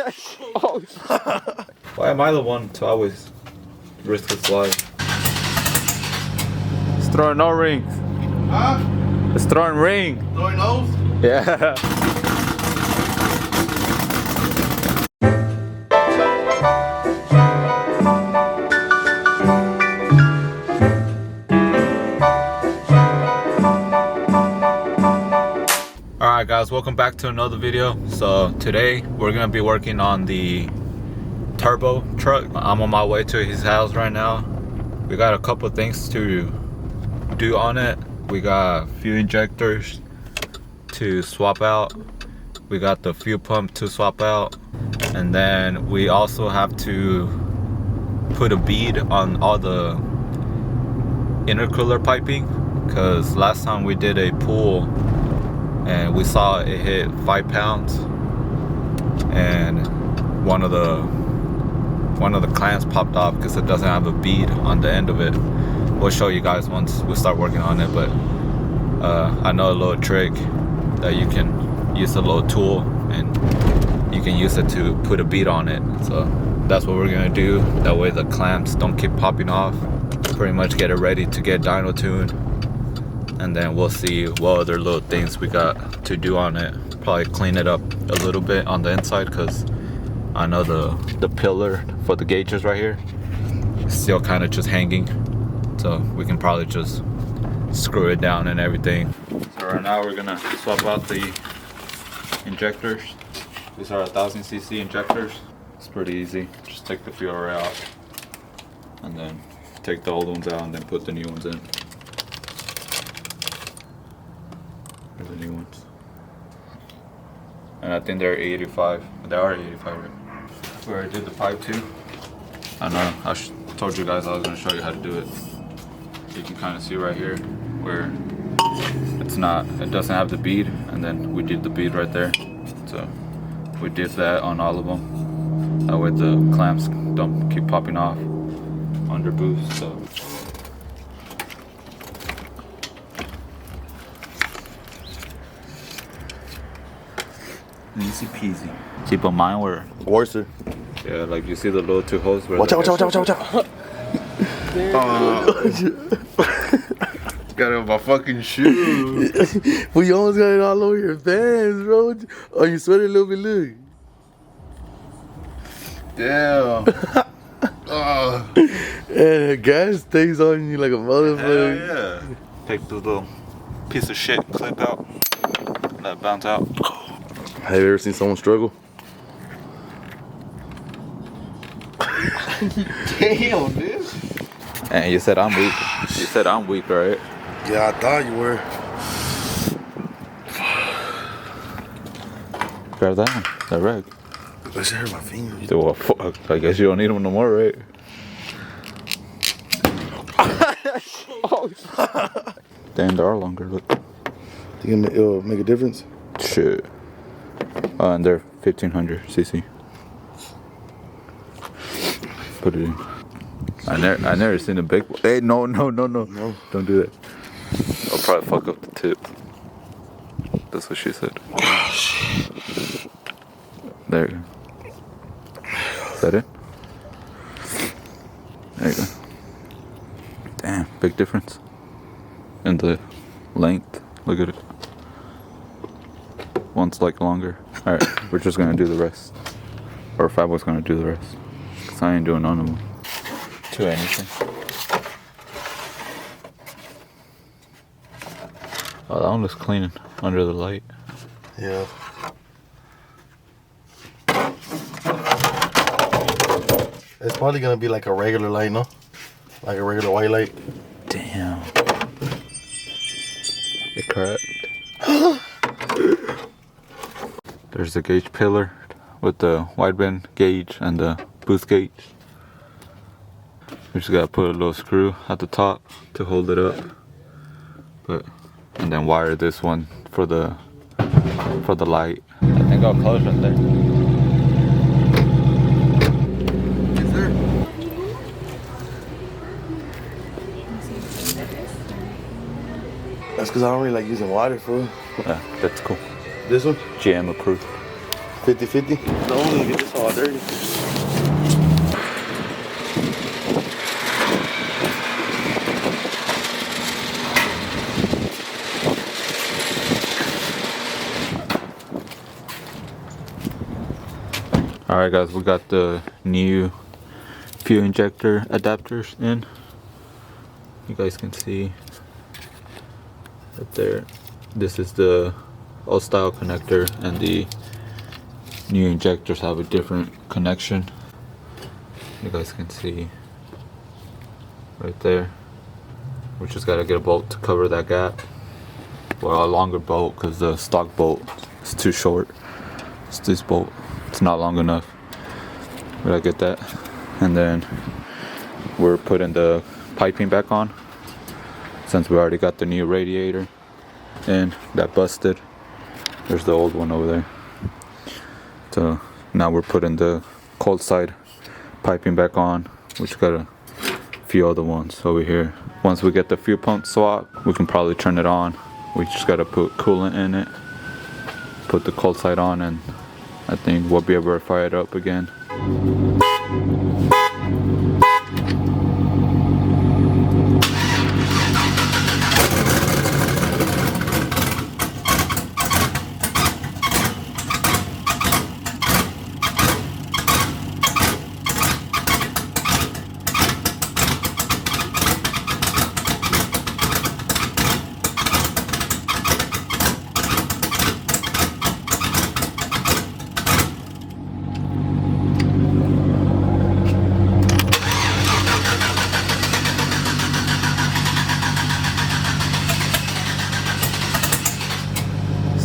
Oh. Why am I the one to always risk his life? It's throwing no rings. Huh? It's throwing ring. Throwing nose? Yeah. Alright guys, welcome back to another video. So today we're gonna be working on the turbo truck. I'm on my way to his house right now. We got a couple things to do on it. We got a few injectors to swap out. We got the fuel pump to swap out. And then we also have to put a bead on all the intercooler piping, because last time we did a pull and we saw it hit 5 pounds and one of the clamps popped off because it doesn't have a bead on the end of it. We'll show you guys once we start working on it, but I know a little trick that you can use a little tool and you can use it to put a bead on it. So that's what we're gonna do. That way the clamps don't keep popping off. Pretty much get it ready to get dyno tuned. And then we'll see what other little things we got to do on it. Probably clean it up a little bit on the inside, because I know the pillar for the gauges right here is still kind of just hanging. So we can probably just screw it down and everything. So right now we're gonna swap out the injectors. These are 1000cc injectors. It's pretty easy. Just take the fuel array out and then take the old ones out and then put the new ones in. Here's the new ones. And I think they're 85. They are 85, right? We already did the pipe too. I know, I told you guys I was gonna show you how to do it. You can kind of see right here where it doesn't have the bead, and then we did the bead right there. So we did that on all of them. That way the clamps don't keep popping off under boost. So. Easy peasy. Keep in mind where. Worser. Yeah, like you see the little two holes. Watch out! Got it on my fucking shoe. Well, you almost got it all over your pants, bro. Oh, you sweating a little bit, look. Damn. And the gas stays on you like a motherfucker. Hell yeah. Take the little piece of shit clip out. Let it bounce out. Have you ever seen someone struggle? Damn, dude. And you said I'm weak. You said I'm weak, right? Yeah, I thought you were. Grab that one. That rag. That shit hurt my fingers. You said, well, fuck. I guess you don't need them no more, right? Oh. Damn, they are longer. Look. You think it'll make a difference? Shit. And they're 1500cc. Put it in. I never seen a big one. Hey, no. Don't do that. I'll probably fuck up the tip. That's what she said. Oh, shit. There you go. Is that it? There you go. Damn, big difference in the length. Look at it. One's like longer. Alright, we're just gonna do the rest. Or Fabo's gonna do the rest. Cause I ain't doing none of them. To anything. Oh, that one looks clean under the light. Yeah. It's probably gonna be like a regular light, no? Like a regular white light. Damn. It cracked. There's the gauge pillar with the wideband gauge and the boost gauge. We just gotta put a little screw at the top to hold it up. And then wire this one for the light. I think I'll close right there. Yes, sir. That's because I don't really like using water, fool. Yeah, that's cool. This one? GM approved. 50-50. No, I'm gonna get this all dirty. Alright guys, we got the new fuel injector adapters in. You guys can see right there. This is the old style connector, and the new injectors have a different connection. You guys can see right there. We just gotta get a bolt to cover that gap. Well, a longer bolt because the stock bolt is too short. It's this bolt. It's not long enough. But I get that. And then we're putting the piping back on, since we already got the new radiator in that busted. There's the old one over there. So now we're putting the cold side piping back on. We just got a few other ones over here. Once we get the fuel pump swap, we can probably turn it on. We just gotta put coolant in it, put the cold side on, and I think we'll be able to fire it up again.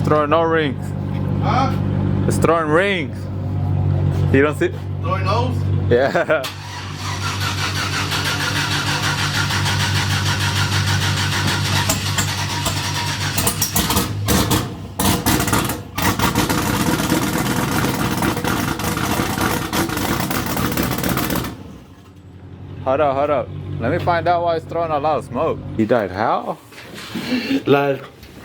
Throwing no rings. Huh? It's throwing rings. You don't see? Throwing those? Yeah. Hold up. Let me find out why it's throwing a lot of smoke. He died how?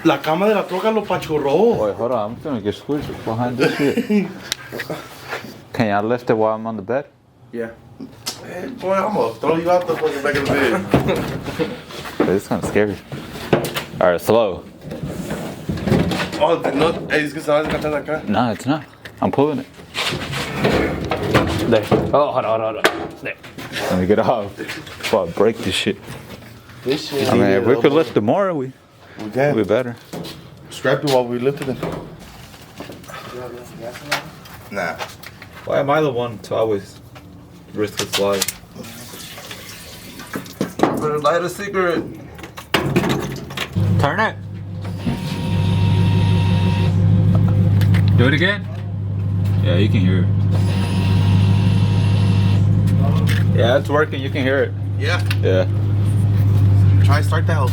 La cama de la troca lo pachurró. Wait, hold on. I'm gonna get squished behind this shit. Can y'all lift it while I'm on the bed? Yeah. Hey, boy, I'm gonna throw you out the fucking back of the bed. This is kind of scary. All right, slow. Oh, no. Hey, es que se va a desgastar acá. No, it's not. I'm pulling it. There. Oh, hold on. There. Let me get off before I break this shit. This shit. I mean, if we could lift it more, we can. be better. Scrap it while we lifted it. Nah. Why am I the one to always risk its life? Better light a cigarette. Turn it. Do it again. Yeah, you can hear it. Yeah, it's working. You can hear it. Yeah. Yeah. Try start the house.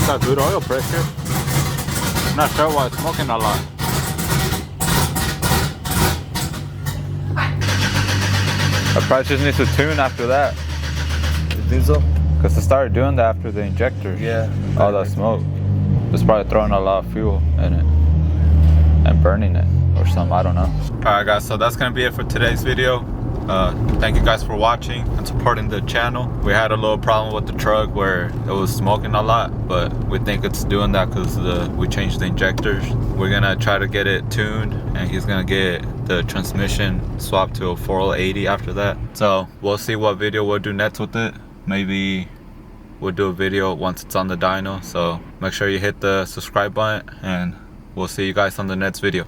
Got good oil pressure. Not sure why it's smoking a lot. I probably just need to tune after that. You think so? Because it started doing that after the injector. Yeah. All that smoke. It's probably throwing a lot of fuel in it and burning it or something. I don't know. Alright guys, so that's going to be it for today's video. Thank you guys for watching and supporting the channel. We had a little problem with the truck where it was smoking a lot, but we think it's doing that because we changed the injectors. We're gonna try to get it tuned, and he's gonna get the transmission swapped to a 480 after that. So we'll see what video we'll do next with it. Maybe we'll do a video once it's on the dyno. So make sure you hit the subscribe button, and we'll see you guys on the next video.